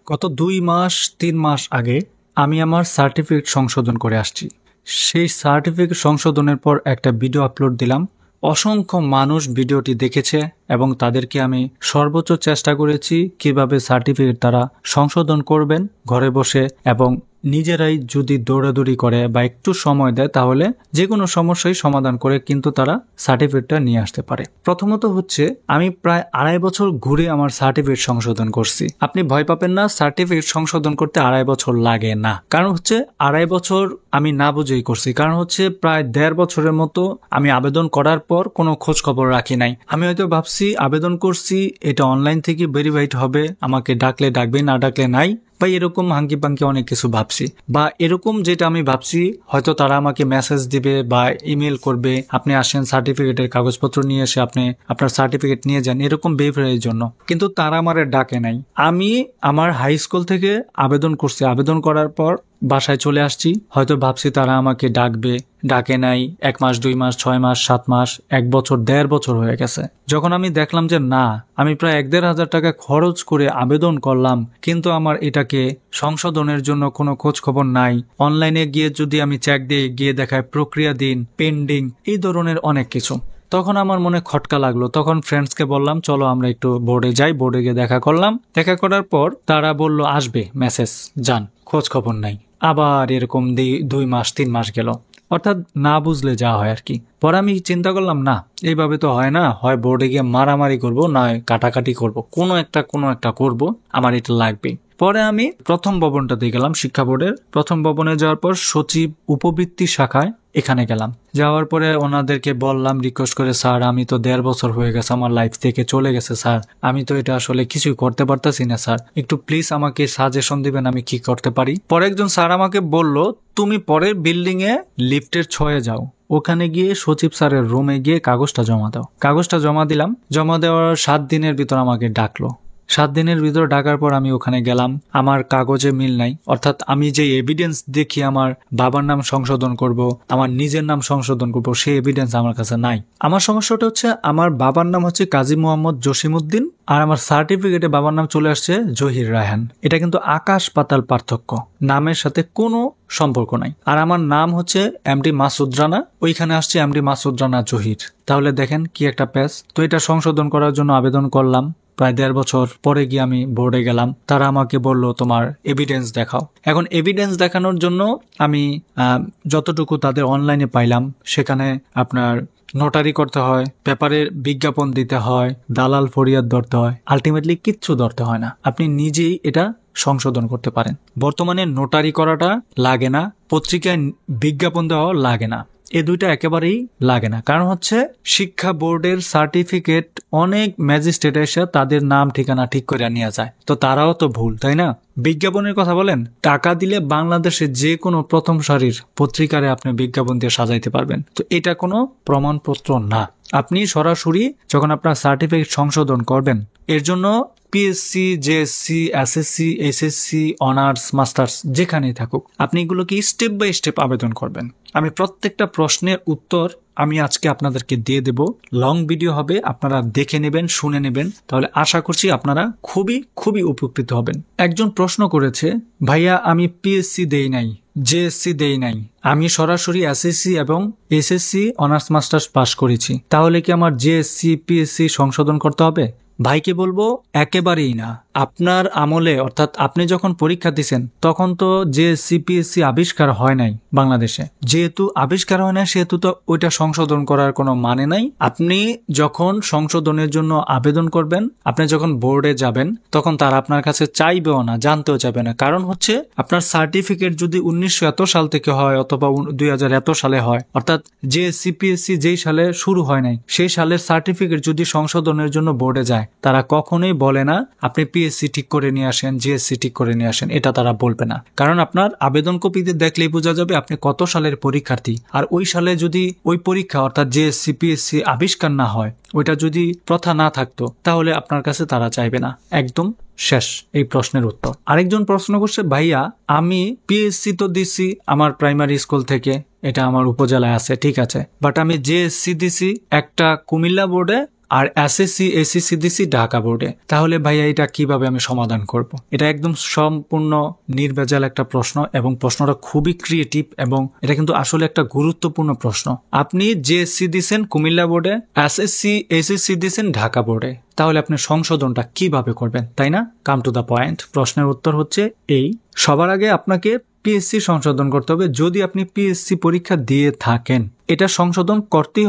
গত ২ মাস ৩ মাস আগে আমি আমার সার্টিফিকেট সংশোধন করে আসছি। সেই সার্টিফিকেট সংশোধনের পর একটা ভিডিও আপলোড দিলাম। অসংখ্য মানুষ ভিডিওটি দেখেছে এবং তাদেরকে আমি সর্বোচ্চ চেষ্টা করেছি কিভাবে সার্টিফিকেট তারা সংশোধন করবেন ঘরে বসে, এবং নিজেরাই যদি দৌড়াদৌড়ি করে বা একটু সময় দেয় তাহলে যে কোনো সমস্যাই সমাধান করে কিন্তু তারা সার্টিফিকেটটা নিয়ে আসতে পারে। প্রথমত হচ্ছে আমি প্রায় ২.৫ বছর ঘুরে আমার সার্টিফিকেট সংশোধন করছি। আপনি ভয় পাবেন না, সার্টিফিকেট সংশোধন করতে ২.৫ বছর লাগে না। কারণ হচ্ছে ২.৫ বছর আমি না বুঝেই করছি। কারণ হচ্ছে প্রায় ১.৫ বছরের মতো আমি আবেদন করার পর কোনো খোঁজ খবর রাখি নাই। আমি হয়তো ভাবছি আবেদন করছি, এটা অনলাইন থেকে ভেরিফাইড হবে, আমাকে ডাকলে ডাকবে, না ডাকলে নাই, বা এরকম হাঙ্কি পাঙ্কি অনেক কিছু ভাবছি, বা এরকম যেটা আমি ভাবছি হয়তো তারা আমাকে মেসেজ দিবে বা ইমেল করবে, আপনি আসেন সার্টিফিকেটের কাগজপত্র নিয়ে এসে আপনি আপনার সার্টিফিকেট নিয়ে যান, এরকম ভেরিফাইয়ের জন্য। কিন্তু তারা আমারে ডাকে নাই। আমি আমার হাই স্কুল থেকে আবেদন করছি, আবেদন করার পর বাসায় চলে আসছি, হয়তো ভাবছি তারা আমাকে ডাকবে, ডাকে নাই। ১ মাস ২ মাস ৬ মাস ৭ মাস ১ বছর ১.৫ বছর হয়ে গেছে। যখন আমি দেখলাম যে না, আমি প্রায় ১-১.৫ হাজার টাকা খরচ করে আবেদন করলাম কিন্তু আমার এটাকে সংশোধনের জন্য কোনো খোঁজ খবর নাই, অনলাইনে গিয়ে যদি আমি চেক দিয়ে গিয়ে দেখায় প্রক্রিয়াধীন, পেন্ডিং, এই ধরনের অনেক কিছু, তখন আমার মনে খটকা লাগলো। তখন ফ্রেন্ডসকে বললাম চলো আমরা একটু বোর্ডে যাই। বোর্ডে গিয়ে দেখা করলাম। দেখা করার পর তারা বলল আসবে মেসেজ, যান, খোঁজ খবর নাই। আবার এরকম ২ মাস ৩ মাস গেল, অর্থাৎ না বুঝলে যা হয় আর কি। পরে আমি চিন্তা করলাম না, এইভাবে তো হয় না, হয় বোর্ডে গিয়ে মারামারি করব, নয় কাটাকাটি করব, কোনো একটা করব, আমার এটা লাগবে। পরে আমি প্রথম ভবনটাতে গেলাম, শিক্ষা বোর্ডের প্রথম ভবনে যাওয়ার পর সচিব উপবৃত্তি শাখায় এখানে গেলাম। যাওয়ার পরে ওনাদেরকে বললাম রিকোয়েস্ট করে, স্যার আমি তো ১.৫ বছর হয়ে গেছে, আমার লাইফ থেকে চলে গেছে স্যার, আমি তো এটা আসলে কিছুই করতে পারতাছি না স্যার, একটু প্লিজ আমাকে সাজেশন দিবেন আমি কি করতে পারি। পরে একজন স্যার আমাকে বলল তুমি পরের বিল্ডিং এ লিফটের ৬-এ যাও, ওখানে গিয়ে সচিব স্যারের রুমে গিয়ে কাগজটা জমা দাও। কাগজটা জমা দিলাম। জমা দেওয়ার ৭ দিনের ভিতর আমাকে ডাকলো। ৭ দিনের ভিতর ডাকার পর আমি ওখানে গেলাম। আমার কাগজে মিল নাই, অর্থাৎ আমি যে এভিডেন্স দেখি আমার বাবার নাম সংশোধন করব, আমার নিজের নাম সংশোধন করব, সেই এভিডেন্স আমার কাছে নাই। আমার সমস্যাটা হচ্ছে আমার বাবার নাম হচ্ছে কাজী মোহাম্মদ জসিমউদ্দিন, আর আমার সার্টিফিকেটে বাবার নাম চলে আসছে জহির রায়হান। এটা কিন্তু আকাশ পাতাল পার্থক্য, নামের সাথে কোনো সম্পর্ক নাই। আর আমার নাম হচ্ছে এমডি মাসুদ রানা, ওইখানে আসছে এমডি মাসুদ রানা জহির। তাহলে দেখেন কি একটা প্যাচ। তো এটা সংশোধন করার জন্য আবেদন করলাম। প্রায় ১.৫ বছর পরে গিয়ে আমি বোর্ডে গেলাম। তারা আমাকে বলল তোমার এভিডেন্স দেখাও। এখন এভিডেন্স দেখানোর জন্য আমি যতটুকু তাদের অনলাইনে পাইলাম, সেখানে আপনার নোটারি করতে হয়, পেপারে বিজ্ঞাপন দিতে হয়, দালাল ফরিয়াদ ধরতে হয়, আলটিমেটলি কিচ্ছু ধরতে হয় না, আপনি নিজেই এটা সংশোধন করতে পারেন। বর্তমানে নোটারি করাটা লাগে না, পত্রিকায় বিজ্ঞাপন দেওয়া লাগে না, এ দুইটা একেবারেই লাগে না। কারণ হচ্ছে শিক্ষা বোর্ডের সার্টিফিকেট অনেক ম্যাজিস্ট্রেট এসে তাদের নাম ঠিকানা ঠিক করে নিয়ে যায়, তো তারাও তো ভুল, তাই না? বিজ্ঞাপনের কথা বলেন, টাকা দিলে বাংলাদেশে যে কোনো প্রথম সারির পত্রিকারে আপনি বিজ্ঞাপন দিয়ে সাজাইতে পারবেন। তো এটা কোনো প্রমাণপত্র না। আপনি সরাসরি যখন আপনার সার্টিফিকেট সংশোধন করবেন, এর জন্য PSC, JSC, SSC, SSC, honours, masters যেখানেই থাকুক, আপনি এগুলোকে স্টেপ বাই স্টেপ আবেদন করবেন। আমি প্রত্যেকটা প্রশ্নের উত্তর আমি আজকে আপনাদেরকে দিয়ে দেব। লং ভিডিও হবে, আপনারা দেখে নেবেন, শুনে নেবেন, তাহলে আশা করছি আপনারা খুবই খুবই উপকৃত হবেন। একজন প্রশ্ন করেছে, ভাইয়া আমি পিএসসি দেই নাই, জেএসসি দেই নাই, আমি সরাসরি এসএসসি এবং এসএসসি অনার্স মাস্টার্স পাশ করেছি, তাহলে কি আমার জেএসসি পিএসসি সংশোধন করতে হবে? ভাইকে বলবো একেবারেই না। আপনার আমলে, অর্থাৎ আপনি যখন পরীক্ষা দিচ্ছেন তখন তো যে সিপিএসসি আবিষ্কার হয় নাই বাংলাদেশে, যেহেতু আবিষ্কার হয় না সেহেতু তো ওইটা সংশোধন করার কোনো মানে নাই। আপনি যখন সংশোধনের জন্য আবেদন করবেন, আপনি যখন বোর্ডে যাবেন, তখন তারা আপনার কাছে চাইবেও না, জানতেও চাইবে না। কারণ হচ্ছে আপনার সার্টিফিকেট যদি ১৯০০ এত সাল থেকে হয় অথবা ২০০০ এত সালে হয়, অর্থাৎ যে সিপিএসসি যেই সালে শুরু হয় নাই সেই সালের সার্টিফিকেট যদি সংশোধনের জন্য বোর্ডে যায়, তারা কখনোই বলে না আপনি পিএসসি ঠিক করে নিয়ে আসেন, জিএসসি ঠিক করে নিয়ে আসেন, এটা তারা বলবে না। কারণ আপনার আবেদন কপিতে দেখলেই বোঝা যাবে আপনি কত সালের পরীক্ষার্থী। আর ওই সালে যদি ওই পরীক্ষা অর্থাৎ জিএসসি পিএসসি আবিষ্কার না হয়, ওইটা যদি প্রথা না থাকতো, তাহলে আপনার কাছে তারা চাইবে না। একদম শেষ এই প্রশ্নের উত্তর। আরেকজন প্রশ্ন করছে, ভাইয়া আমি পিএসসি তো দিছি আমার প্রাইমারি স্কুল থেকে, এটা আমার উপজেলায় আছে, ঠিক আছে, বাট আমি জেএসসি দিছি একটা কুমিল্লা বোর্ডে আর এসএসসি এসএসসি দিছি ঢাকা বোর্ডে। তাহলে ভাইয়া এটা কিভাবে আমি সমাধান করব? এটা একদম সম্পূর্ণ নির্ভেজাল একটা প্রশ্ন এবং প্রশ্নটা খুবই ক্রিয়েটিভ এবং এটা কিন্তু আসলে একটা গুরুত্বপূর্ণ প্রশ্ন। আপনি জেএসসি দিছেন কুমিল্লা বোর্ডে, এসএসসি এসএসসি দিছেন ঢাকা বোর্ডে, তাহলে আপনি সংশোধনটা কিভাবে করবেন, তাই না? Come to the point. প্রশ্নের উত্তর হচ্ছে এই, সবার আগে আপনাকে পিএসসি সংশোধন করতে হবে। যদি আপনি পিএসসি পরীক্ষা দিয়ে থাকেন, এটা সংশোধন করতেই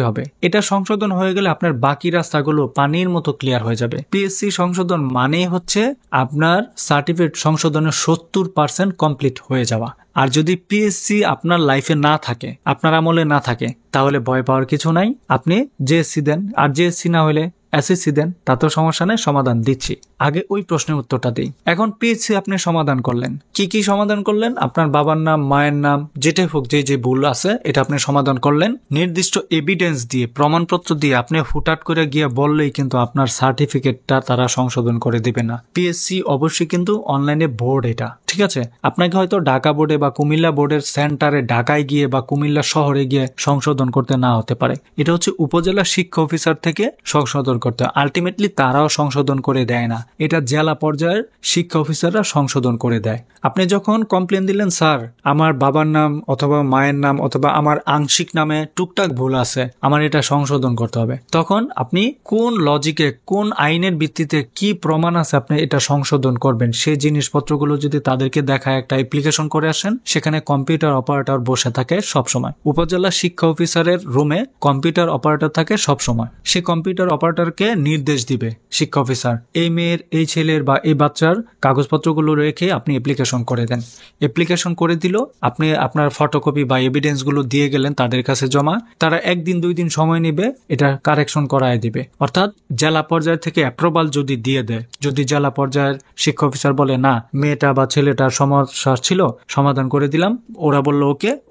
হবে। এটা সংশোধন হয়ে গেলে আপনার বাকি রাস্তাগুলো পানির মতো ক্লিয়ার হয়ে যাবে। পিএসসি সংশোধন মানে হচ্ছে আপনার সার্টিফিকেট সংশোধনের 70% কমপ্লিট হয়ে যাওয়া। আর যদি পিএসসি আপনার লাইফে না থাকে, আপনার আমলে না থাকে, তাহলে ভয় পাওয়ার কিছু নাই। আপনি জেএসসি দেন, আর জেএসসি না হলে এসএসসি দেন, তাতেও সমস্যা নেই, সমাধান দিচ্ছি। আগে ওই প্রশ্নের উত্তরটা দিই। এখন পিএসসি আপনি সমাধান করলেন, কি সমাধান করলেন? আপনার বাবার নাম, মায়ের নাম, যেটাই হোক, যে ভুল আছে এটা আপনি সমাধান করলেন। নির্দিষ্ট এভিডেন্স দিয়ে, প্রমাণপত্র দিয়ে আপনি হুটহাট করে গিয়ে বললেই কিন্তু আপনার সার্টিফিকেটটা তারা সংশোধন করে দিবে না। পিএসসি অবশ্যই কিন্তু অনলাইনে বোর্ড, এটা ঠিক আছে। আপনাকে হয়তো ঢাকা বোর্ডে বা কুমিল্লা বোর্ডের সেন্টারে ঢাকায় গিয়ে বা কুমিল্লা শহরে গিয়ে সংশোধন করতে না হতে পারে। এটা হচ্ছে উপজেলা শিক্ষা অফিসার থেকে সংশোধন করতে হয়। আলটিমেটলি তারাও সংশোধন করে দেয় না, এটা জেলা পর্যায়ের শিক্ষা অফিসাররা সংশোধন করে দেয়। আপনি যখন কমপ্লেন দিলেন, স্যার আমার বাবার নাম অথবা মায়ের নাম অথবা আমার আংশিক নামে টুকটাক ভুল আছে, আমার এটা সংশোধন করতে হবে, তখন আপনি কোন লজিকে, কোন আইনের ভিত্তিতে কি প্রমাণ আছে আপনি এটা সংশোধন করবেন, সেই জিনিসপত্রগুলো যদি তাদেরকে দেখায় একটা অ্যাপ্লিকেশন করে আসেন, সেখানে কম্পিউটার অপারেটর বসে থাকে সবসময়। উপজেলা শিক্ষা অফিসারের রুমে কম্পিউটার অপারেটর থাকে সবসময়। সে কম্পিউটার অপারেটরকে নির্দেশ দিবে শিক্ষা অফিসার, এই মেয়ের, এই ছেলের বা এই বাচ্চার কাগজপত্রগুলো রেখে আপনি অ্যাপ্লিকেশন করে দেন। অ্যাপ্লিকেশন করে দিল, আপনি আপনার ফটোকপি বা এভিডেন্স গুলো দিয়ে গেলেন তাদের কাছে জমা। তারা 1 দিন 2 দিন সময় নেবে, এটা কারেকশন করায় দিবে। অর্থাৎ জেলা পর্যায় থেকে অ্যাপ্রুভাল যদি দিয়ে দেয়, যদি জেলা পর্যায়ের শিক্ষা অফিসার বলে না মেয়েটা বা ছেলেটার সমস্যা ছিল, সমাধান করে দিলাম, ওরা বললো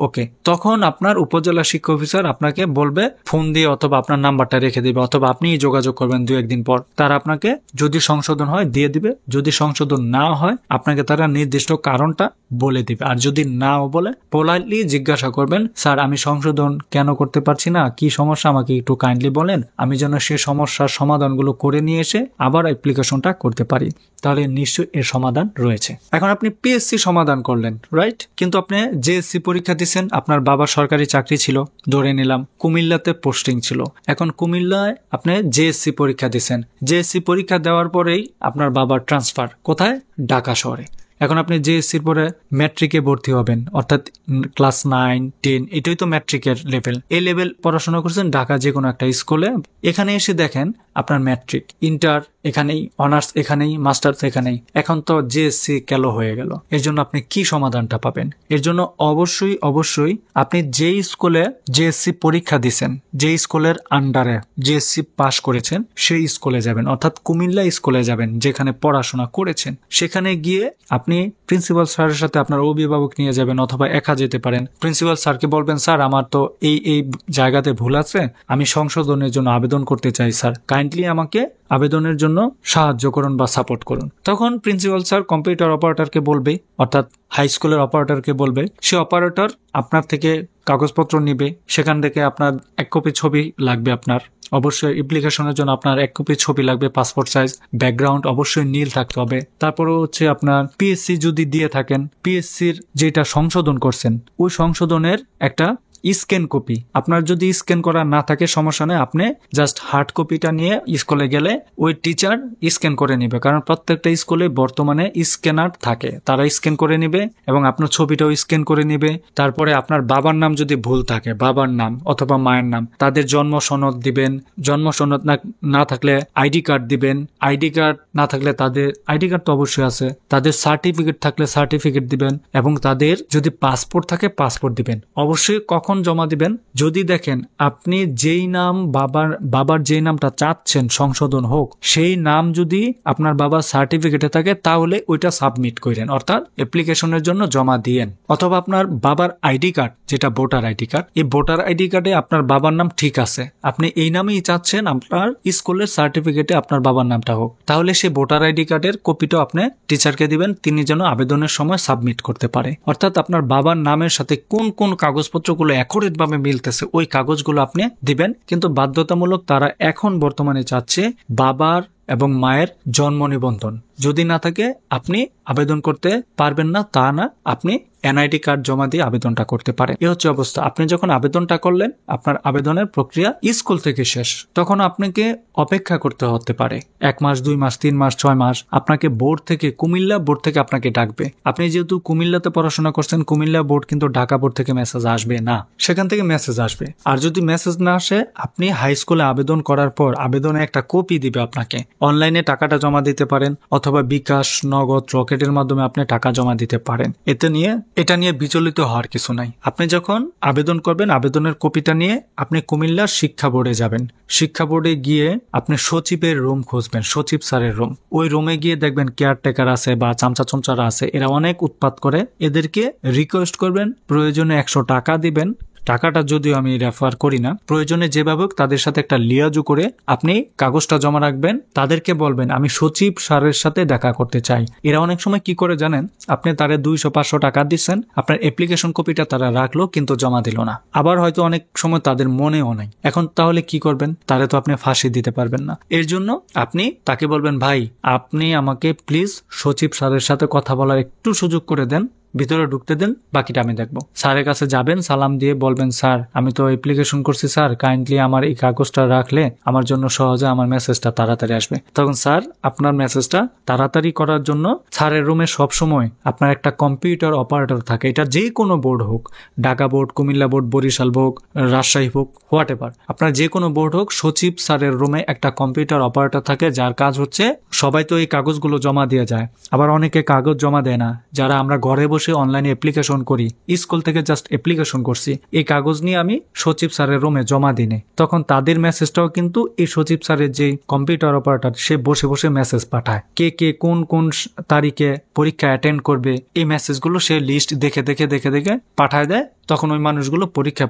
ওকে, তখন আপনার উপজেলা শিক্ষা অফিসার আপনাকে বলবে ফোন দিয়ে অথবা আপনার নাম্বারটা রেখে দিবে, অথবা আপনি যোগাযোগ করবেন 2-1 দিন পর। তারা আপনাকে যদি সংশোধন হয় দিয়ে দিবে, যদি সংশোধন না হয় আপনাকে তারা নির্দিষ্ট কারণটা বলে দিবে। আর যদি নাও বলে, পোলাইটলি জিজ্ঞাসা করবেন, স্যার আমি সংশোধন কেন করতে পারছি না, কি সমস্যা আমাকে একটু কাইন্ডলি বলেন, আমি যেন সে সমস্যার সমাধানগুলো করে নিয়ে এসে আবার অ্যাপ্লিকেশনটা করতে পারি। তাহলে নিশ্চয়ই এর সমাধান রয়েছে। এখন আপনি পিএসসি সমাধান করলেন, রাইট? কিন্তু আপনি জেএসসি পরীক্ষা দিচ্ছেন, আপনার বাবার সরকারি চাকরি ছিল, ধরে নিলাম কুমিল্লাতে পোস্টিং ছিল। এখন কুমিল্লায় আপনি জেএসসি পরীক্ষা দিচ্ছেন, জেএসসি পরীক্ষা দেওয়ার পরেই আপনার বাবার ট্রান্সফার কোথায়? ঢাকা শহরে। এখন আপনি জেএসসির পরে ম্যাট্রিকে ভর্তি হবেন, অর্থাৎ ক্লাস 9, 10, এটাই তো ম্যাট্রিকের লেভেল। এই লেভেল পড়াশোনা করছেন ঢাকা যে কোনো একটা স্কুলে। এখানে এসে দেখেন আপনার ম্যাট্রিক, ইন্টার এখানেই, অনার্স এখানেই, মাস্টার্স এখানেই। এখন তো জেএসসি কেন হয়ে গেল? এর জন্য আপনি কি সমাধানটা পাবেন? এর জন্য অবশ্যই আপনি যেই স্কুলে জেএসসি পরীক্ষা দিচ্ছেন, যে স্কুলের আন্ডারে জেএসসি পাস করেছেন, সেই স্কুলে যাবেন, অর্থাৎ কুমিল্লা স্কুলে যাবেন যেখানে পড়াশোনা করেছেন। সেখানে গিয়ে আপনি প্রিন্সিপাল স্যারের সাথে আপনার অভিভাবক নিয়ে যাবেন, অথবা একা যেতে পারেন। প্রিন্সিপাল স্যারকে বলবেন, স্যার আমার তো এই জায়গাতে ভুল আছে, আমি সংশোধনের জন্য আবেদন করতে চাই, স্যার কাইন্ডলি আমাকে আবেদনের জন্য সাহায্য করুন বা সাপোর্ট করুন। তখন প্রিন্সিপাল স্যার কম্পিউটার অপারেটরকে বলবে, অর্থাৎ হাই স্কুলের অপারেটরকে বলবে, সে অপারেটর আপনার থেকে কাগজপত্র নিবে। সেখান থেকে আপনার 1 কপি ছবি লাগবে, আপনার অবশ্যই অ্যাপ্লিকেশনের জন্য আপনার 1 কপি ছবি লাগবে, পাসপোর্ট সাইজ, ব্যাকগ্রাউন্ড অবশ্যই নীল থাকতে হবে। তারপরে হচ্ছে আপনার পিএসসি যদি দিয়ে থাকেন, পিএসসির যেটা সংশোধন করছেন ওই সংশোধনের একটা স্ক্যান কপি। আপনার যদি স্ক্যান করা না থাকে সমস্যা নেই, আপনি জাস্ট হার্ড কপিটা নিয়ে স্কুলে গেলে ওই টিচার স্ক্যান করে নিবে, কারণ প্রত্যেকটা স্কুলে বর্তমানে স্ক্যানার থাকে, তারা স্ক্যান করে নিবে এবং আপনার ছবিটাও স্ক্যান করে নিবে। তারপরে আপনার বাবার নাম যদি ভুল থাকে, বাবার নাম অথবা মায়ের নাম, তাদের জন্ম সনদ দিবেন, জন্ম সনদ না থাকলে আইডি কার্ড দিবেন, আইডি কার্ড না থাকলে তাদের আইডি কার্ড তো অবশ্যই আছে, তাদের সার্টিফিকেট থাকলে সার্টিফিকেট দিবেন, এবং তাদের যদি পাসপোর্ট থাকে পাসপোর্ট দিবেন। অবশ্যই কখন জমা দিবেন? যদি দেখেন আপনি যেই নাম বাবার যেই নামটা চাচ্ছেন সংশোধন হোক, সেই নাম যদি আপনার বাবার সার্টিফিকেটে থাকে, তাহলে ওইটা সাবমিট করেন, অর্থাৎ অ্যাপ্লিকেশনের জন্য জমা দিয়েন। অথবা আপনার বাবার আইডি কার্ড, যেটা ভোটার আইডি কার্ড, এই ভোটার আইডি কার্ডে আপনার বাবার নাম ঠিক আছে, আপনি এই নামেই চাচ্ছেন আপনার স্কুলের সার্টিফিকেটে আপনার বাবার নামটা হোক, তাহলে সেই ভোটার আইডি কার্ডের কপিটা আপনি টিচারকে দিবেন, তিনি যেন আবেদনের সময় সাবমিট করতে পারে। অর্থাৎ আপনার বাবার নামের সাথে কোন কোন কাগজপত্রগুলো অ্যাকুরেট ভাবে মিলতেছে ওই কাগজগুলো আপনি দিবেন। কিন্তু বাধ্যতামূলক তারা এখন বর্তমানে চাচ্ছে বাবার এবং মায়ের জন্ম নিবন্ধন। যদি না থাকে আপনি আবেদন করতে পারবেন না, তা না, আপনি এনআইডি কার্ড জমা দিয়ে আবেদনটা করতে পারেন। এই হচ্ছে অবস্থা। আপনি যখন আবেদনটা করলেন, আপনার আবেদনের প্রক্রিয়া স্কুল থেকে শেষ, তখন আপনাকে অপেক্ষা করতে হতে পারে 1 মাস, 2 মাস, 3 মাস, 6 মাস। আপনাকে বোর্ড থেকে, কুমিল্লা বোর্ড থেকে আপনাকে ডাকবে। আপনি যেহেতু কুমিল্লাতে পড়াশোনা করছেন, কুমিল্লা বোর্ড কিন্তু ঢাকা বোর্ড থেকে মেসেজ আসবে না, সেখান থেকে মেসেজ আসবে। আর যদি মেসেজ না আসে, আপনি হাই স্কুলে আবেদন করার পর আবেদনে একটা কপি দিবে আপনাকে। অনলাইনে টাকাটা জমা দিতে পারেন অথবা বিকাশ, নগদ, রকেটের মাধ্যমে আপনি টাকা জমা দিতে পারেন। এটা নিয়ে বিচলিত হওয়ার কিছু নাই। আপনি যখন আবেদন করবেন, আবেদনের কপিটা নিয়ে আপনি কুমিল্লার শিক্ষা বোর্ডে যাবেন। শিক্ষা বোর্ডে গিয়ে আপনি সচিবের রুম খুঁজবেন, সচিব স্যারের রুম। ওই রুমে গিয়ে দেখবেন কেয়ারটেকার আছে বা চামচা চমচারা আছে, এরা অনেক উৎপাত করে। এদেরকে রিকোয়েস্ট করবেন, প্রয়োজনে 100 টাকা দিবেন। টাকাটা যদিও আমি রেফার করি না, প্রয়োজনে যেভাবে হোক তাদের সাথে একটা লিয়াজু করে আপনি কাগজটা জমা রাখবেন। তাদেরকে বলবেন আমি সচিব স্যারের সাথে দেখা করতে চাই। এরা অনেক সময় কি করে জানেন, আপনি তারে 200-500 টাকা দিচ্ছেন, আপনার অ্যাপ্লিকেশন কপিটা তারা রাখলো কিন্তু জমা দিল না। আবার হয়তো অনেক সময় তাদের মনেও নাই। এখন তাহলে কি করবেন? তারে তো আপনি ফাঁসি দিতে পারবেন না। এর জন্য আপনি তাকে বলবেন, ভাই আপনি আমাকে প্লিজ সচিব স্যারের সাথে কথা বলার একটু সুযোগ করে দেন, ভিতরে ঢুকতে দেন, বাকিটা আমি দেখবো। স্যারের কাছে যাবেন, সালাম দিয়ে বলবেন, স্যার আমি তো অ্যাপ্লিকেশন করছি স্যার, কাইন্ডলি আমার এই কাগজটা রাখলে আমার জন্য সহজে আমার মেসেজটা তাড়াতাড়ি আসবে। তখন স্যার আপনার মেসেজটা তাড়াতাড়ি করার জন্য স্যারের রুমে সবসময় আপনার একটা কম্পিউটার অপারেটর থাকে। এটা যে কোনো বোর্ড হোক, ঢাকা বোর্ড, কুমিল্লা বোর্ড, বরিশাল হোক, রাজশাহী হোক, হোয়াট এভার, আপনার যে কোনো বোর্ড হোক, সচিব স্যারের রুমে একটা কম্পিউটার অপারেটর থাকে, যার কাজ হচ্ছে, সবাই তো এই কাগজগুলো জমা দিয়ে যায়, আবার অনেকে কাগজ জমা দেয় না। যারা আমরা ঘরে বসে অনলাইনে অ্যাপ্লিকেশন করি, স্কুল থেকে জাস্ট অ্যাপ্লিকেশন করছি, এই কাগজ নিয়ে আমি সচিব স্যারের রুমে জমা দিনে, তখন তাদের মেসেজটাও কিন্তু এই সচিব স্যারের যে কম্পিউটার অপারেটর, সে বসে বসে মেসেজ পাঠায়। কে কে কোন কোন তারিখে পরীক্ষা অ্যাটেন্ড করবে, এই মেসেজগুলো সে লিস্ট দেখে দেখে দেখে দেখে পাঠায় দেয়। তখন ওই মানুষগুলো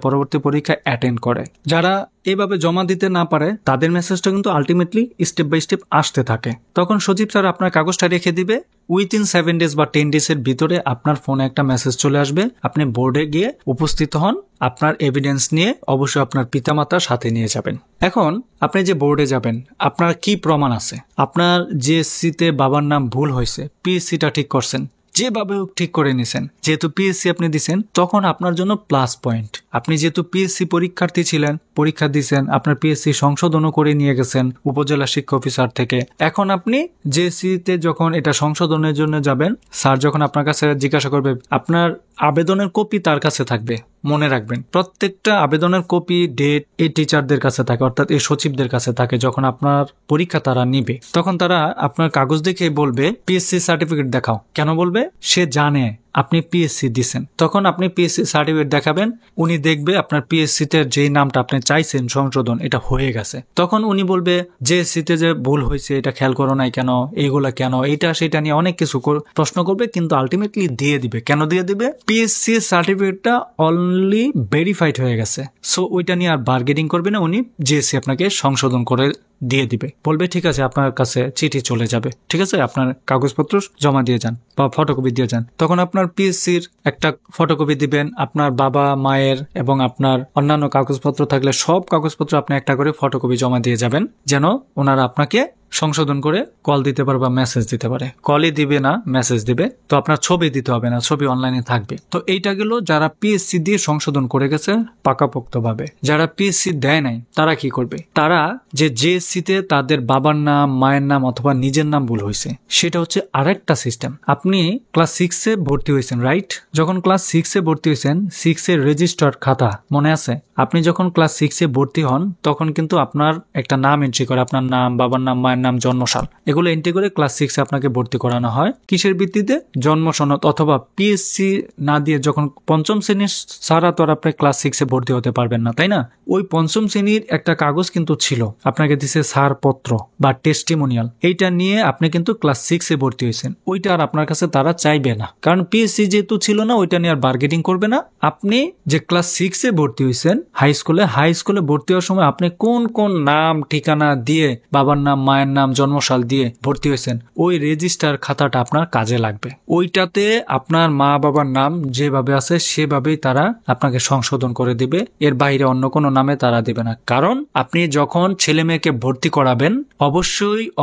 পরবর্তী পরীক্ষা অ্যাটেন্ড করে। যারা এভাবে জমা দিতে না পারে, তাদের মেসেজটা কিন্তু আলটিমেটলি স্টেপ বাই স্টেপ আসতে থাকে। তখন সচিব স্যার আপনার কাগজটা রেখে দিবে। উইথিন 7 ডেজ বা 10 ডেজের ভিতরে আপনার ফোনে একটা মেসেজ চলে আসবে। আপনি বোর্ডে গিয়ে উপস্থিত হন, আপনার এভিডেন্স নিয়ে অবশ্যই আপনার পিতামাতার সাথে নিয়ে যাবেন। এখন আপনি যে বোর্ডে যাবেন, আপনার কি প্রমাণ আছে? আপনার জিএসসিতে বাবার নাম ভুল হয়েছে, পিএসসিটা ঠিক করছেন, যেভাবে ঠিক করে নিছেন, যেহেতু পিএসসি আপনি দিচ্ছেন, তখন আপনার জন্য প্লাস পয়েন্ট। আপনি যেহেতু পিএসসি পরীক্ষার্থী ছিলেন, পরীক্ষা দিচ্ছেন, আপনার পিএসসি সংশোধনও করে নিয়ে গেছেন উপজেলা শিক্ষা অফিসার থেকে। এখন আপনি জেএসসিতে যখন এটা সংশোধনের জন্য যাবেন, স্যার যখন আপনার কাছে জিজ্ঞাসা করবে, আপনার আবেদনের কপি তার কাছে থাকবে। মনে রাখবেন, প্রত্যেকটা আবেদনের কপি, ডেট এই টিচারদের কাছে থাকে, অর্থাৎ এই সচিবদের কাছে থাকে। যখন আপনার পরীক্ষা তারা নিবে, তখন তারা আপনার কাগজ দেখে বলবে পিএসসি সার্টিফিকেট দেখাও। কেন বলবে? সে জানে আপনি পিএসসি দিচ্ছেন। তখন আপনি পিএসসি সার্টিফিকেট দেখাবেন, উনি দেখবে আপনার পিএসসিতে যেই নামটা আপনি চাইছেন সংশোধন, এটা হয়ে গেছে। তখন উনি বলবে জেএসসিতে যে ভুল হয়েছে এটা খেয়াল করো নাই কেন, এইগুলা কেন, এটা সেটা নিয়ে অনেক কিছু প্রশ্ন করবে, কিন্তু আলটিমেটলি দিয়ে দিবে। কেন দিয়ে দিবে? পিএসসি সার্টিফিকেটটা অনলি ভেরিফাইড হয়ে গেছে, সো ওইটা নিয়ে আর বার্গেনিং করবে না। উনি জেএসসি আপনাকে সংশোধন করে দিয়ে দিবে, বলবে ঠিক আছে, আপনার কাছে চিঠি চলে যাবে, ঠিক আছে, আপনার কাগজপত্র জমা দিয়ে যান বা ফটোকপি দিয়ে যান। তখন আপনার পিএসসির একটা ফটোকপি দিবেন, আপনার বাবা মায়ের এবং আপনার অন্যান্য কাগজপত্র থাকলে সব কাগজপত্র আপনি একটা করে ফটোকপি জমা দিয়ে যাবেন, যেন ওনারা আপনাকে সংশোধন করে কল দিতে পারে বা মেসেজ দিতে পারে। কলই দিবে না, মেসেজ দিবে। তো আপনার ছবি দিতে হবে না, ছবি অনলাইনে থাকবে। তো এইটা গেল যারা পিএসসি দিয়ে সংশোধন করে গেছে পাকাপোক্তভাবে। যারা পিএসসি দেয় নাই, তারা কি করবে? তারা যে জেএসসিতে তাদের বাবার নাম, মায়ের নাম অথবা নিজের নাম ভুল হয়েছে, সেটা হচ্ছে আরেকটা সিস্টেম। আপনি ক্লাস 6-এ ভর্তি হয়েছেন, রাইট? যখন ক্লাস 6-এ ভর্তি হয়েছেন, 6-এর রেজিস্টার্ড খাতা মনে আছে? আপনি যখন ক্লাস 6-এ ভর্তি হন, তখন কিন্তু আপনার একটা নাম এন্ট্রি করে, আপনার নাম, বাবার নাম, মায়ের নাম, জন্মসাল, এগুলো এন্ট্রি করে ক্লাস 6-এ আপনাকে ভর্তি করানো হয়। কিসের ভিত্তিতে? জন্ম সনদ অথবা পিএসসি না দিয়ে যখন 5ম শ্রেণীর ছাড়া তো আর আপনি ক্লাস 6-এ ভর্তি হতে পারবেন না, তাই না? ওই 5ম শ্রেণীর একটা কাগজ কিন্তু ছিল, আপনাকে দিছে ছাড়পত্র বা টেস্টিমোনিয়াল। এইটা নিয়ে আপনি কিন্তু ক্লাস 6-এ ভর্তি হয়েছেন। ওইটা আর আপনার কাছে তারা চাইবে না, কারণ পিএসসি যেহেতু ছিল না, ওইটা নিয়ে আর বার্গেনিং করবে না। আপনি যে ক্লাস 6-এ ভর্তি হয়েছেন হাই স্কুলে ভর্তি হওয়ার সময় আপনি কোন কোন নাম ঠিকানা দিয়ে, বাবার নাম, মায়ের মায়ের নাম জন্মসাল দিয়ে ভর্তি হয়েছেন, ওই রেজিস্টার খাতাটা আপনার কাজে লাগবে। ওইটাতে আপনার মা বাবার নাম যেভাবে আছে সেভাবেই তারা আপনাকে সংশোধন করে দিবে, এর বাইরে অন্য কোনো নামে তারা দিবে না। কারণ আপনি যখন ছেলে মেয়েকে ভর্তি করাবেন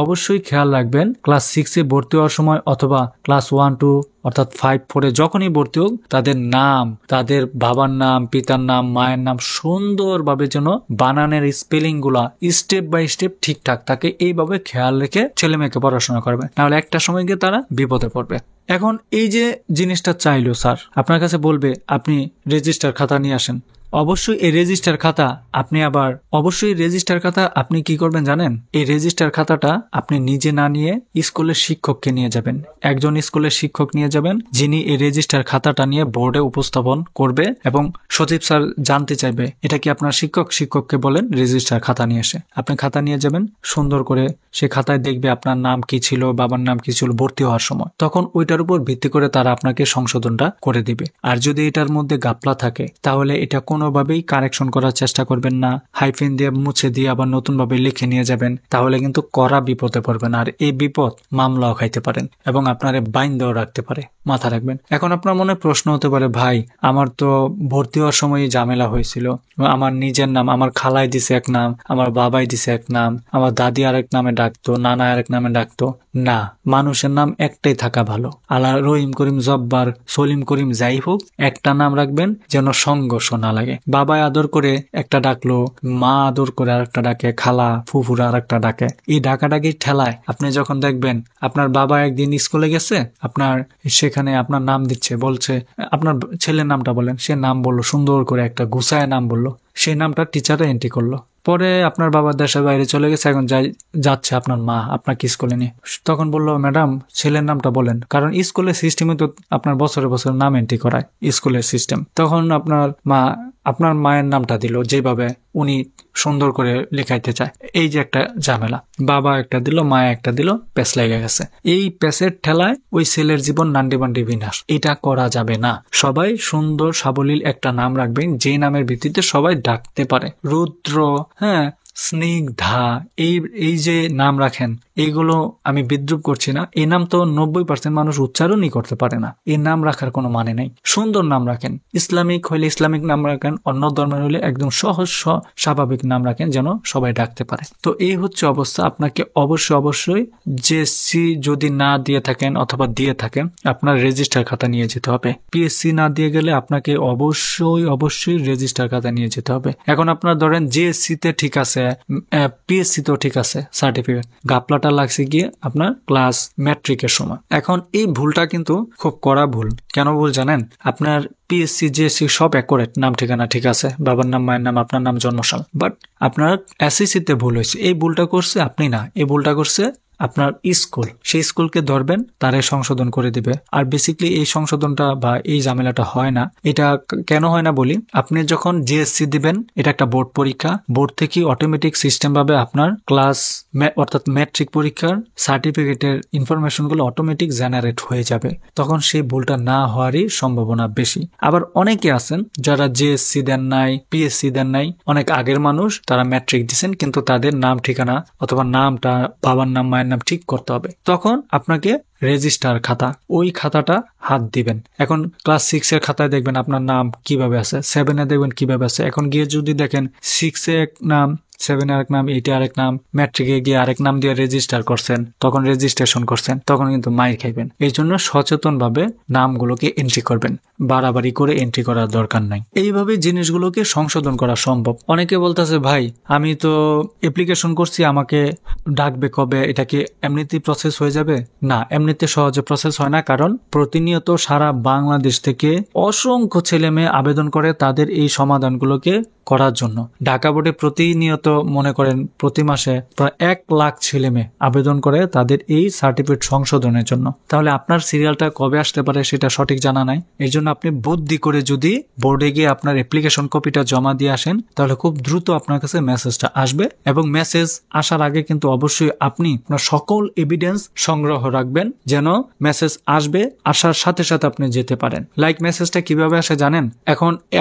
অবশ্যই খেয়াল রাখবেন ক্লাস 6-এ ভর্তি হওয়ার সময় অথবা ক্লাস 1-2 অর্থাৎ 5-4-এ যখনই ভর্তি হোক তাদের নাম, তাদের বাবার নাম, পিতার নাম, মায়ের নাম সুন্দরভাবে যেন বানানের স্পেলিং গুলা স্টেপ বাই স্টেপ ঠিকঠাক থাকে, এইভাবে খেয়াল রেখে ছেলে মেয়েকে পড়াশোনা করবে, নাহলে একটা সময় গিয়ে তারা বিপদে পড়বে। এখন এই যে জিনিসটা চাইলো স্যার, আপনার কাছে বলবে আপনি রেজিস্টার খাতা নিয়ে আসেন। অবশ্যই এই রেজিস্টার খাতা আপনি কি করবেন জানেন? এই রেজিস্টার খাতাটা আপনি নিজে না নিয়ে স্কুলের শিক্ষককে নিয়ে যাবেন। একজন স্কুলের শিক্ষক নিয়ে যাবেন, যিনি এই রেজিস্টার খাতাটা নিয়ে বোর্ডে উপস্থাপন করবে এবং সচিব স্যার জানতে চাইবে এটা কি আপনার শিক্ষক। শিক্ষককে বলেন রেজিস্টার খাতা নিয়ে এসে। আপনি খাতা নিয়ে যাবেন, সুন্দর করে সে খাতায় দেখবে আপনার নাম কি ছিল, বাবার নাম কি ছিল ভর্তি হওয়ার সময়। তখন ওইটার উপর ভিত্তি করে তারা আপনাকে সংশোধনটা করে দিবে। আর যদি এটার মধ্যে গাপলা থাকে তাহলে এটা কোনোভাবেই কারেকশন করার চেষ্টা করবেন না, হাইফেন দিয়ে মুছে দিয়ে আবার নতুনভাবে লিখে নিয়ে যাবেন, তাহলে কিন্তু কড়া বিপদে পড়বেন। আর এই বিপদ মামলাও খাইতে পারেন এবং আপনারে বাইন্দেও রাখতে পারে, মাথা রাখবেন। এখন আপনার মনে প্রশ্ন হতে পারে, ভাই আমার তো ভর্তি হওয়ার সময় ঝামেলা হয়েছিল, আমার নিজের নাম আমার খালাই দিছে এক নাম, আমার বাবাই দিছে এক নাম, আমার দাদি আরেক নামে ডাকতো, নানা আরেক নামে ডাকতো। না, মানুষের নাম একটাই থাকা ভালো। আল্লাহ রহিম করিম জব্বার সলিম করিম যাই হোক, একটা নাম রাখবেন যেন সংঘর্ষ না লাগে। বাবাই আদর করে একটা ডাকলো, মা আদর করে আরেকটা ডাকে, খালা ফুফুরা আরেকটা ডাকে। এই ডাকাডাকি ঠেলায় আপনি যখন দেখবেন আপনার বাবা একদিন স্কুলে গেছে, আপনার সেখানে আপনার নাম দিচ্ছে, বলছে আপনার ছেলের নামটা বলেন, সে নাম বললো সুন্দর করে একটা গুছায় নাম বললো, সেই নামটা টিচারে এন্ট্রি করলো। পরে আপনার বাবা দেশের বাইরে চলে গেছে, এখন যাচ্ছে আপনার মা আপনাকে স্কুলে নিয়ে, তখন বললো ম্যাডাম ছেলের নামটা বলেন, কারণ স্কুলের সিস্টেমে তো আপনার বছরে বছর নাম এন্ট্রি করায় স্কুলের সিস্টেম। তখন আপনার মায়ের নামটা দিল যেভাবে উনি সুন্দর করে লেখাইতে চায়। এই যে একটা ঝামেলা, বাবা একটা দিল, মায়া একটা দিল, প্যাস লেগে গেছে। এই প্যাসের ঠেলায় ওই ছেলের জীবন নান্ডি বান্ডি বিনাশ। এটা করা যাবে না। সবাই সুন্দর সাবলীল একটা নাম রাখবেন, যে নামের ভিত্তিতে সবাই ডাকতে পারে। রুদ্র, হ্যাঁ, স্নিগ্ধা, এই যে নাম রাখেন, এইগুলো আমি বিদ্রুপ করছি না। এই নাম তো 90% মানুষ উচ্চারণই করতে পারে না। এই নাম রাখার কোনো মানে নেই। সুন্দর নাম রাখেন, ইসলামিক হইলে ইসলামিক নাম রাখেন, অন্য ধর্মের হইলে একদম সহজ স্বাভাবিক নাম রাখেন যেন সবাই ডাকতে পারে। তো এই হচ্ছে অবস্থা। আপনাকে অবশ্যই জেএসসি যদি না দিয়ে থাকেন অথবা দিয়ে থাকেন, আপনার রেজিস্টার খাতা নিয়ে যেতে হবে। পিএসসি না দিয়ে গেলে আপনাকে অবশ্যই রেজিস্টার খাতা নিয়ে যেতে হবে। এখন আপনার ধরেন জেএসসি তে ঠিক আছে, পিএসসি তো ঠিক আছে সার্টিফিকেট, গাপলাটা লাগছে গিয়ে আপনার ক্লাস ম্যাট্রিকের সময়। এখন এই ভুলটা কিন্তু খুব কড়া ভুল। কেন ভুল জানেন? আপনার পিএসসি জেএসসি সব অ্যাকুরেট, নাম ঠিকানা ঠিক আছে, বাবার নাম মায়ের নাম আপনার নাম জন্মসাল, বাট আপনার এসএসসি তে ভুল হয়েছে। এই ভুলটা করছে আপনি না, এই ভুলটা করছে আপনার স্কুল। সেই স্কুলকে ধরবেন, তারে সংশোধন করে দিবে। আর বেসিক্যালি এই সংশোধনটা বা এই ঝামেলাটা হয় না। এটা কেন হয় না বলি, আপনি যখন জেএসসি দিবেন, এটা একটা বোর্ড পরীক্ষা, বোর্ড থেকে অটোমেটিক সিস্টেম ভাবে আপনার ক্লাস অর্থাৎ ম্যাট্রিক পরীক্ষার সার্টিফিকেটের ইনফরমেশন গুলো অটোমেটিক জেনারেট হয়ে যাবে। তখন সেই ভুলটা না হওয়ারই সম্ভাবনা বেশি। আবার অনেকে আছেন যারা জেএসসি দেন নাই, পিএসসি দেন নাই, অনেক আগের মানুষ, তারা ম্যাট্রিক দিচ্ছেন কিন্তু তাদের নাম ঠিকানা অথবা নামটা, বাবার নাম মায়ের নাম ঠিক করতে হবে। তখন আপনাকে রেজিস্টার খাতা, ওই খাতাটা হাত দিবেন। এখন ক্লাস 6 এর খাতায় দেখবেন আপনার নাম কিভাবে আছে, 7 এ দেখবেন কিভাবে আছে। এখন গিয়ে যদি দেখেন 6 এ এক নাম, 7 আরেক নাম, 8 আরেক নাম, ম্যাট্রিকে গিয়ে আরেক নাম দিয়ে রেজিস্টার করছেন, তখন রেজিস্ট্রেশন করছেন, তখন কিন্তু মাইর খাইবেন। এই জন্য সচেতন ভাবে নামগুলোকে এন্ট্রি করবেন, বাড়াবাড়ি করে এন্ট্রি করার দরকার নাই। এইভাবে জিনিসগুলোকে সংশোধন করা সম্ভব। অনেকে বলতেছে ভাই আমি তো অ্যাপ্লিকেশন করছি, আমাকে ডাকবে কবে, এটা কি এমনিতেই প্রসেস হয়ে যাবে? না, এমনিতে সহজে প্রসেস হয় না। কারণ প্রতিনিয়ত সারা বাংলাদেশ থেকে অসংখ্য ছেলে মেয়ে আবেদন করে তাদের এই সমাধানগুলোকে করার জন্য। ঢাকা বোর্ডে প্রতিনিয়ত মনে করেন প্রতি মাসে প্রায় 1 লাখ ছেলে মেয়ে আবেদন করে তাদের এই সার্টিফিকেট সংশোধনের জন্য। তাহলে আপনার সিরিয়ালটা কবে আসতে পারে সেটা সঠিক জানা নাই। এই জন্য আপনি বুদ্ধি করে যদি বোর্ডে গিয়ে আপনার অ্যাপ্লিকেশন কপিটা জমা দিয়ে আসেন, তাহলে খুব দ্রুত আপনার কাছে মেসেজটা আসবে। এবং মেসেজ আসার আগে কিন্তু অবশ্যই আপনি আপনার সকল এভিডেন্স সংগ্রহ রাখবেন, যেন মেসেজ আসবে, আসার সাথে সাথে আপনি যেতে পারেন। লাইক মেসেজটা কিভাবে আসে জানেন?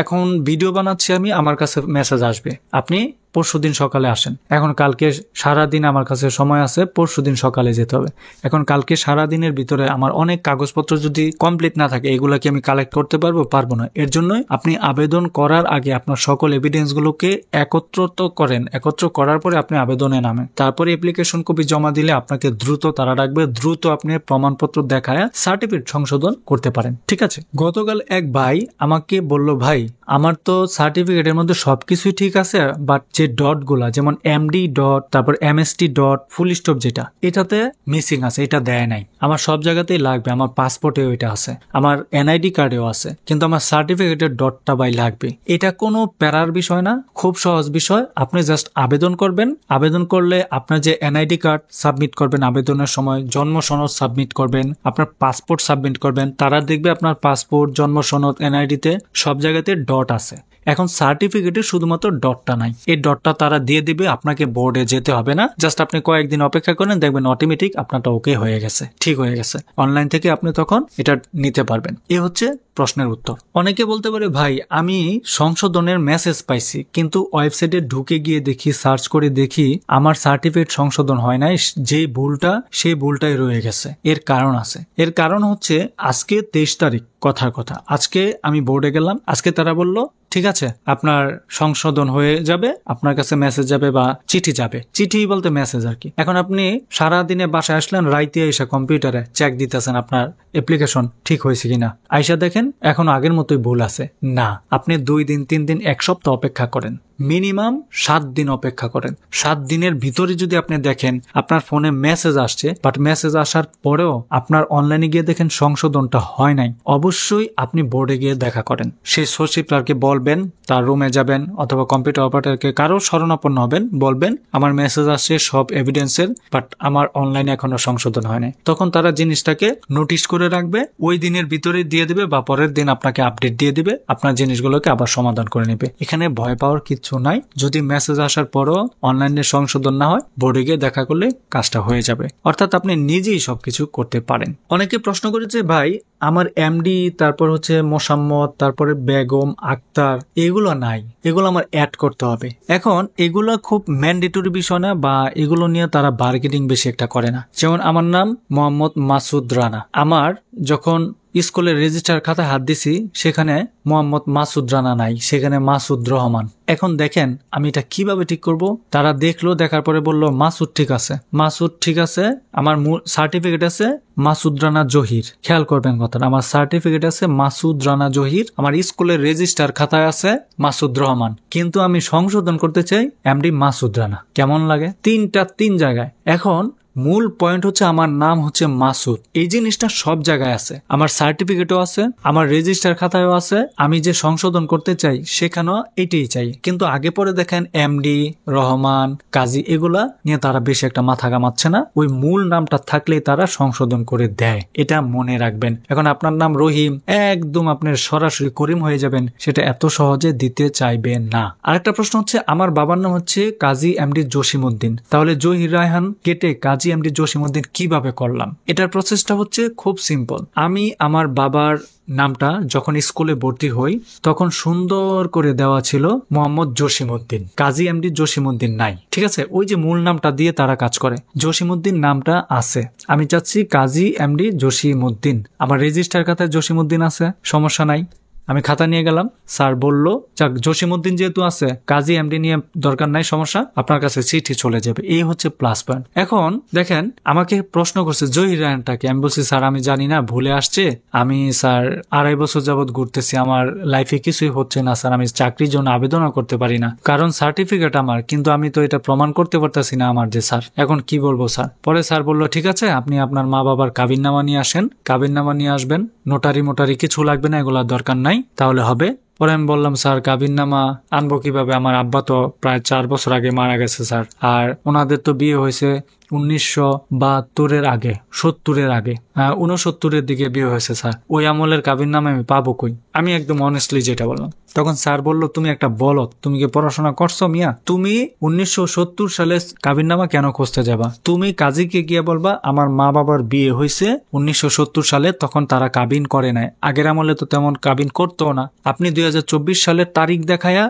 এখন ভিডিও বানাচ্ছি আমি, আমার কাছে মেসেজ আসবে, আপনি পরশুদিন সকালে আসেন। এখন কালকে সারাদিন আমার কাছে সময় আছে, পরশুদিন সকালে যেতে হবে। এখন কালকে সারাদিনের ভিতরে আমার অনেক কাগজপত্র যদি কমপ্লিট না থাকে, এগুলা কি আমি কালেক্ট করতে পারবো না। এর জন্যই আপনি আবেদন করার আগে আপনার সকল এভিডেন্সগুলোকে একত্র করার পরে আপনি আবেদনে নামেন। তারপরে অ্যাপ্লিকেশন কপি জমা দিলে আপনাকে দ্রুত তারা ডাকবে, দ্রুত আপনি প্রমাণপত্র দেখায় সার্টিফিকেট সংশোধন করতে পারেন। ঠিক আছে, গতকাল এক ভাই আমাকে বলল, ভাই আমার তো সার্টিফিকেটের মধ্যে সবকিছুই ঠিক আছে, বাট যে ডট গুলা যেমন এমডি ডট, তারপর এমএসটি ডট, ফুল স্টপ যেটা, এটাতে মিসিং আছে, এটা দেয় নাই। আমার সব জায়গাতেই লাগবে, আমার পাসপোর্টেও এটা আছে, আমার এনআইডি কার্ডেও আছে, কিন্তু আমার সার্টিফিকেটের ডটটা ভাই লাগবে। এটা কোনো প্যারার বিষয় না, খুব সহজ বিষয়। আপনি জাস্ট আবেদন করবেন, আবেদন করলে আপনার যে এনআইডি কার্ড সাবমিট করবেন আবেদনের সময়, জন্ম সনদ সাবমিট করবেন, আপনার পাসপোর্ট সাবমিট করবেন, তারা দেখবে আপনার পাসপোর্ট, জন্ম সনদ, এনআইডিতে সব জায়গাতে ডট আছে। এখন সার্টিফিকেটে শুধুমাত্র ডটটা নাই, এই ডটটা তারা দিয়ে দিবে, আপনাকে বোর্ডে যেতে হবে না, জাস্ট আপনি কয়েকদিন অপেক্ষা করেন, দেখবেন অটোমেটিক আপনারটা ওকে হয়ে গেছে, ঠিক হয়ে গেছে। অনলাইন থেকে আপনি তখন এটা নিতে পারবেন। এ হচ্ছে প্রশ্নের উত্তর। অনেকে বলতে পারে, ভাই আমি সংশোধনের মেসেজ পাইছি, কিন্তু ওয়েবসাইটে ঢুকে গিয়ে দেখি, সার্চ করে দেখি আমার সার্টিফিকেট সংশোধন হয় নাই, যেই ভুলটা সেই ভুলটাই রয়ে গেছে। এর কারণ আছে, এর কারণ হচ্ছে আজকে 23 তারিখ, কথার কথা আজকে আমি বোর্ডে গেলাম, আজকে তারা বলল ঠিক আছে আপনার সংশোধন হয়ে যাবে, আপনার কাছে মেসেজ যাবে বা চিঠি যাবে, চিঠি বলতে মেসেজ আর কি। এখন আপনি সারাদিনে বাসায় আসলেন, রাইতে এসে কম্পিউটারে চেক দিতেছেন আপনার অ্যাপ্লিকেশন ঠিক হয়েছে কিনা, আইসা দেখেন এখন আগের মতোই ভুল আছে। না, আপনি 2 দিন 3 দিন 1 সপ্তাহ অপেক্ষা করেন, মিনিমাম 7 দিন অপেক্ষা করেন। 7 দিনের ভিতরে যদি আপনি দেখেন আপনার ফোনে মেসেজ আসছে, বাট মেসেজ আসার পরেও আপনার অনলাইনে গিয়ে দেখেন সংশোধনটা হয় নাই, অবশ্যই আপনি বোর্ডে গিয়ে দেখা করেন। সেই সচিবকে বলবেন, তার রুমে যাবেন অথবা কম্পিউটার অপারেটরকে কারো শরণাপন্ন হবেন, বলবেন আমার মেসেজ আসছে সব এভিডেন্সের, বাট আমার অনলাইনে এখনো সংশোধন হয় নাই। তখন তারা জিনিসটাকে নোটিশ করে রাখবে, ওই দিনের ভিতরে দিয়ে দিবে বা পরের দিন আপনাকে আপডেট দিয়ে দিবে, আপনার জিনিসগুলোকে আবার সমাধান করে নেবে। এখানে ভয় পাওয়ার কিছু নাই। যদি মেসেজ আসার পরও অনলাইনে সংশোধন না হয়, বোর্ডে গিয়ে দেখা করলে কাজটা হয়ে যাবে, অর্থাৎ আপনি নিজেই সবকিছু করতে পারেন। অনেকে প্রশ্ন করেছে, ভাই আমার এমডি, তারপর হচ্ছে মোসাম্মদ, তারপরে বেগম, আক্তার, এগুলো নাই, এগুলো আমার অ্যাড করতে হবে। এখন এগুলো খুব ম্যান্ডেটরি বিষয় না, বা এগুলো নিয়ে তারা বার্গেনিং বেশি একটা করে না। যেমন আমার নাম মোহাম্মদ মাসুদ রানা, আমার যখন স্কুলের রেজিস্টার খাতায় হাত দিছি সেখানে মোহাম্মদ মাসুদ রানা নাই, সেখানে মাসুদ রহমান। এখন দেখেন আমি এটা কিভাবে ঠিক করব। তারা দেখলো, দেখার পরে বলল মাসুদ ঠিক আছে, মাসুদ ঠিক আছে, আমার সার্টিফিকেট আছে মাসুদ রানা জহির। খেয়াল করবেন কথাটা, আমার সার্টিফিকেট আছে মাসুদ রানা জহির, আমার স্কুলের রেজিস্টার খাতায় আছে মাসুদ রহমান, কিন্তু আমি সংশোধন করতে চাই এমডি মাসুদ রানা। কেমন লাগে? 3 জায়গায়। এখন মূল পয়েন্ট হচ্ছে আমার নাম হচ্ছে মাসুদ, এই জিনিসটা সব জায়গায় আছে, আমার সার্টিফিকেটও আছে, আমার রেজিস্টার খাতায়ও আছে, আমি যে সংশোধন করতে চাই সেখানেও এটাই চাই। কিন্তু আগে পরে দেখেন এমডি, রহমান, কাজী, এগুলা নিয়ে তারা বেশি একটা মাথা ঘামাচ্ছে না, ওই মূল নামটা থাকলেই তারা সংশোধন করে দেয়, এটা মনে রাখবেন। এখন আপনার নাম রহিম, একদম আপনার সরাসরি করিম হয়ে যাবেন, সেটা এত সহজে দিতে চাইবেন না। আরেকটা প্রশ্ন হচ্ছে, আমার বাবার নাম হচ্ছে কাজী এমডি জসিমউদ্দিন, তাহলে জহির রায়হান কেটে কাজী এমডি জসিমউদ্দিন কিভাবে করলাম? এটার প্রসেসটা হচ্ছে খুব সিম্পল। আমি আমার বাবার নামটা যখন স্কুলে ভর্তি হই তখন সুন্দর করে দেওয়া ছিল মোহাম্মদ জসিমউদ্দিন, কাজী এমডি জসিমউদ্দিন নাই। ঠিক আছে, ওই যে মূল নামটা দিয়ে তারা কাজ করে, জসিমউদ্দিন নামটা আছে, আমি চাচ্ছি কাজী এমডি জসিমউদ্দিন। আমার রেজিস্টার খাতায় জসিমউদ্দিন আছে, সমস্যা নাই। আমি খাতা নিয়ে গেলাম, স্যার বলল যাক জসিমউদ্দিন যেহেতু আছে, কাজী এমডি নিয়ে দরকার নাই, সমস্যা, আপনার কাছে চিঠি চলে যাবে। এই হচ্ছে প্লাস পয়েন্ট। এখন দেখেন আমাকে প্রশ্ন করছে জহির রায়হানটাকে, আমি বলছি স্যার আমি জানি না, ভুলে আসছে, আমি স্যার 2.5 বছর যাবত ঘুরতেছি, আমার লাইফে কিছুই হচ্ছে না স্যার, আমি চাকরির জন্য আবেদনও করতে পারি না, কারণ সার্টিফিকেট আমার, কিন্তু আমি তো এটা প্রমাণ করতে পারতেছি না আমার যে স্যার, এখন কি বলবো স্যার? পরে স্যার বললো ঠিক আছে আপনি আপনার মা বাবার কাবিননামা নিয়ে আসেন, কাবিননামা নিয়ে আসবেন, নোটারি কিছু লাগবে না, এগুলা দরকার নাই, তাহলে হবে। পরে আমি বললাম স্যার কাবিননামা আনবো কিভাবে, আমার আব্বা তো প্রায় 4 বছর আগে মারা গেছে স্যার, আর ওনাদের তো বিয়ে হয়েছে 1972-এর আগে, 70-এর আগে, 69-এর দিকে বিয়ে হয়েছে স্যার। ওই আমলের কাবিননামা আমি পাবো কই? আমি একদম অনেস্টলি যেটা বললাম। তখন স্যার বলল, তুমি একটা বলদ, তুমি কি পড়াশোনা করছো মিয়া? তুমি 1970 সালে কাবিননামা কেন খুঁজতে যাবা? তুমি কাজীকে গিয়ে বলবা আমার মা বাবার বিয়ে হয়েছে 1970 সালে, তখন তারা কাবিন করে নাই। আগের আমলে তো তেমন কাবিন করতো না। আপনি 2024 সালের তারিখ দেখায়া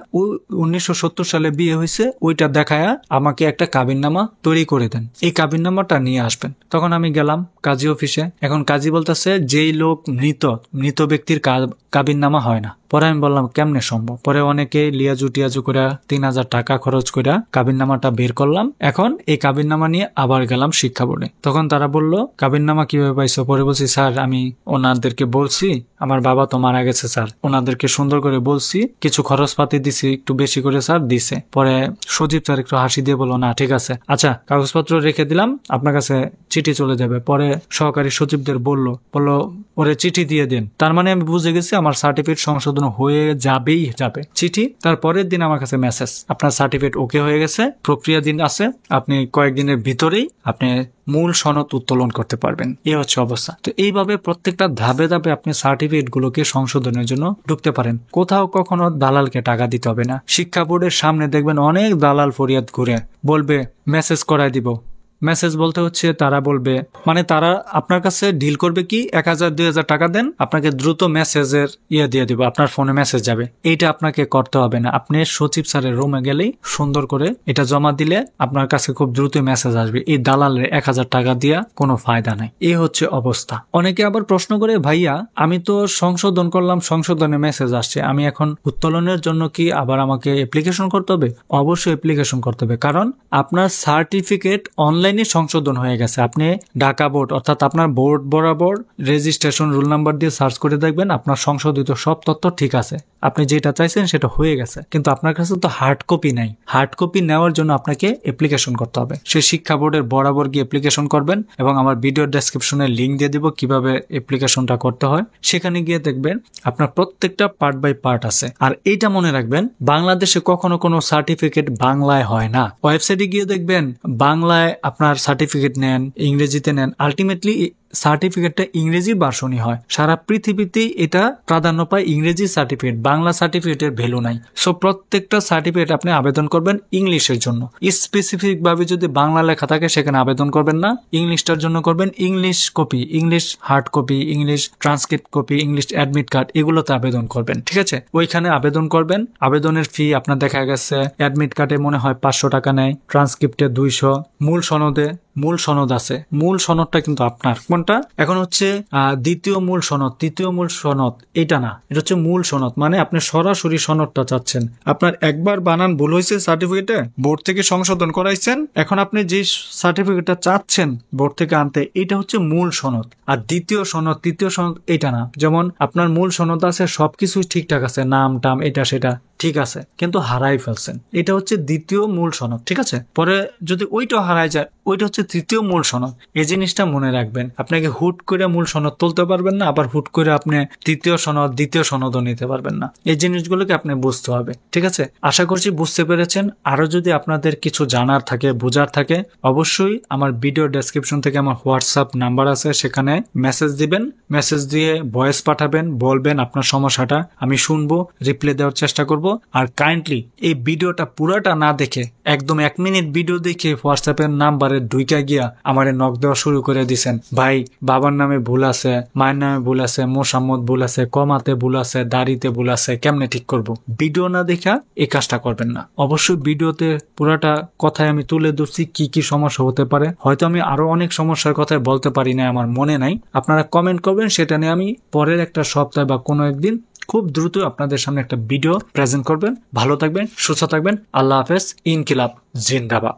1970 সালে বিয়ে হয়েছে ওইটা দেখায়া আমাকে একটা কাবিননামা তৈরি করে দেন, এই কাবিননামাটা নিয়ে আসবেন। তখন আমি গেলাম কাজী অফিসে। এখন কাজী বলতেছে যেই লোক মৃত ব্যক্তির কাবিননামা হয় না। পরে আমি বললাম কেমনে সম্ভব? পরে অনেকে লিয়াজু টিয়াজু করে 3000 টাকা খরচ করে কাবিননামাটা বের করলাম। এখন এই কাবিননামা নিয়ে আবার গেলাম শিক্ষা বোর্ডে। তখন তারা বলল কাবিননামা কিভাবে পাইছো? পরে বলছি স্যার আমি ওনাদেরকে বলছি আমার বাবা তো মারা গেছে স্যার, ওনাদেরকে সুন্দর করে বলছি, কিছু খরচপাতি দিছি একটু বেশি করে স্যার দিছে। পরে সজীব স্যার একটু হাসি দিয়ে বললো না ঠিক আছে, আচ্ছা কাগজপত্র রেখে দিলাম, আপনার কাছে চিঠি চলে যাবে। পরে সহকারী সচিবদের বলল ওরে চিঠি দিয়ে দিন। তার মানে আমি বুঝে গেছি আমার সার্টিফিকেট সংশোধন হয়ে যাবে। চিঠি তার পরের দিন আমার কাছে মেসেজ, আপনার সার্টিফিকেট ওকে হয়ে গেছে, প্রক্রিয়া দিন আছে, আপনি কয়েকদিনের ভিতরেই আপনি মূল সনদ উত্তোলন করতে পারবেন। এই হচ্ছে অবস্থা। তো এইভাবে প্রত্যেকটা ধাপে ধাপে আপনি সার্টিফিকেট গুলোকে সংশোধনের জন্য ঢুকতে পারেন। কোথাও কখনো দালালকে টাকা দিতে হবে না। শিক্ষা বোর্ডের সামনে দেখবেন অনেক দালাল ফরিয়াদ ঘুরে বলবে মেসেজ করায় দিব। মেসেজ বলতে হচ্ছে তারা বলবে, মানে তারা আপনার কাছে ডিল করবে কি 1000-2000 টাকা দেন, আপনাকে দ্রুত মেসেজের দিয়ে দিব, আপনার ফোনে মেসেজ যাবে। এইটা আপনাকে করতে হবে না। আপনি সচিব স্যারের রুমে গেলেই সুন্দর করে এটা জমা দিলে আপনার কাছে খুব দ্রুত মেসেজ আসবে। এই দালালের 1000 টাকা দিয়া কোনো ফায়দা নাই। এই হচ্ছে অবস্থা। অনেকে আবার প্রশ্ন করে ভাইয়া আমি তো সংশোধন করলাম, সংশোধনে মেসেজ আসছে, আমি এখন উত্তোলনের জন্য কি আবার আমাকে অ্যাপ্লিকেশন করতে হবে? অবশ্যই অ্যাপ্লিকেশন করতে হবে, কারণ আপনার সার্টিফিকেট অনলাইন সংশোধন হয়ে গেছে। আপনি ঢাকা বোর্ড অর্থাৎ আপনার বোর্ড বরাবর রেজিস্ট্রেশন রোল নাম্বার দিয়ে সার্চ করে দেখবেন আপনার সংশোধিত সব তথ্য ঠিক আছে, আপনি যেটা চাইছেন সেটা হয়ে গেছে। কিন্তু আপনার কাছে তো হার্ড কপি নাই। হার্ড কপি নেওয়ার জন্য আপনাকে অ্যাপ্লিকেশন করতে হবে। সেই শিক্ষা বোর্ডের বরাবর গিয়ে অ্যাপ্লিকেশন করবেন এবং আমার ভিডিও ডেসক্রিপশনে লিঙ্ক দিয়ে দিব কিভাবে অ্যাপ্লিকেশনটা করতে হয়। সেখানে গিয়ে দেখবেন আপনার প্রত্যেকটা পার্ট বাই পার্ট আছে। আর এইটা মনে রাখবেন, বাংলাদেশে কখনো কোনো সার্টিফিকেট বাংলায় হয় না। ওয়েবসাইটে গিয়ে দেখবেন বাংলায় আপনার সার্টিফিকেট নেন, ইংরেজিতে নেন, আলটিমেটলি সার্টিফিকেটটা ইংরেজি ভার্সনই হয়। সারা পৃথিবীতেই এটা প্রাধান্য পায় ইংরেজি সার্টিফিকেট, বাংলা সার্টিফিকেটের ভ্যালু নাই। সো প্রত্যেকটা সার্টিফিকেট আপনি আবেদন করবেন ইংলিশের জন্য। স্পেসিফিক ভাবে যদি বাংলা লেখা থাকে সেখানে আবেদন করবেন না, ইংলিশটার জন্য করবেন। English copy, English hard copy, English transcript copy, English admit card, এগুলোতে আবেদন করবেন। ঠিক আছে, ওইখানে আবেদন করবেন। আবেদনের ফি আপনার দেখা গেছে অ্যাডমিট কার্ডে মনে হয় 500 টাকা নেয়, ট্রান্সক্রিপ্টে 200, মূল সনদে মূল সনদ আছে। মূল সনদটা কিন্তু আপনার কোনটা এখন হচ্ছে দ্বিতীয় মূল সনদ, তৃতীয় মূল সনদ, এটা না, এটা হচ্ছে মূল সনদ। মানে আপনি সরাসরি সনদটা চাচ্ছেন। আপনার একবার বানান ভুল হয়েছে সার্টিফিকেটে, বোর্ড থেকে সংশোধন করাইছেন, এখন আপনি যে সার্টিফিকেটটা চাচ্ছেন বোর্ড থেকে আনতে, এটা হচ্ছে মূল সনদ। আর দ্বিতীয় সনদ, তৃতীয় সনদ, এটা না। যেমন আপনার মূল সনদ আছে, সবকিছু ঠিকঠাক আছে, নাম টাম এটা সেটা ঠিক আছে, কিন্তু হারাই ফেলছেন, এটা হচ্ছে দ্বিতীয় মূল সনদ। ঠিক আছে, পরে যদি ওইটা হারায় যায়, ওইটা হচ্ছে তৃতীয় মূল সনদ। এই জিনিসটা মনে রাখবেন। আপনাকে হুট করে মূল সনদ তুলতে পারবেন না, আবার হুট করে আপনি তৃতীয় সনদ, দ্বিতীয় সনদও নিতে পারবেন না। এই জিনিসগুলোকে আপনি বুঝতে হবে। ঠিক আছে, আশা করছি বুঝতে পেরেছেন। আরো যদি আপনাদের কিছু জানার থাকে, বোঝার থাকে, অবশ্যই আমার ভিডিও ডেসক্রিপশন থেকে আমার হোয়াটসঅ্যাপ নাম্বার আছে, সেখানে মেসেজ দিবেন। মেসেজ দিয়ে ভয়েস পাঠাবেন, বলবেন আপনার সমস্যাটা, আমি শুনবো, রিপ্লাই দেওয়ার চেষ্টা করব। আর কাইন্ডলি এই ভিডিওটা পুরাটা না দেখে একদম 1 মিনিট ভিডিও দেখে হোয়াটসঅ্যাপের নাম্বারে ঢুইকা গিয়া আমারে নক দেওয়া শুরু করে দিছেন, ভাই বাবার নামে ভুল আছে, মায়ের নামে ভুল আছে, মোসাম্মদ ভুল আছে, কমাতে ভুল আছে, দাড়িতে ভুল আছে, কেমনে ঠিক করব? ভিডিও না দেখা এই কাজটা করবেন না। অবশ্যই ভিডিওতে পুরাটা কথায় আমি তুলে ধরছি কি কি সমস্যা হতে পারে। হয়তো আমি আরো অনেক সমস্যার কথাই বলতে পারি না, আমার মনে নাই। আপনারা কমেন্ট করবেন, সেটা নিয়ে আমি পরের একটা সপ্তাহে বা কোনো একদিন খুব দ্রুত আপনাদের সামনে একটা ভিডিও প্রেজেন্ট করবেন। ভালো থাকবেন, সুস্থ থাকবেন। আল্লাহ হাফেজ। ইনকিলাব জিন্দাবাদ।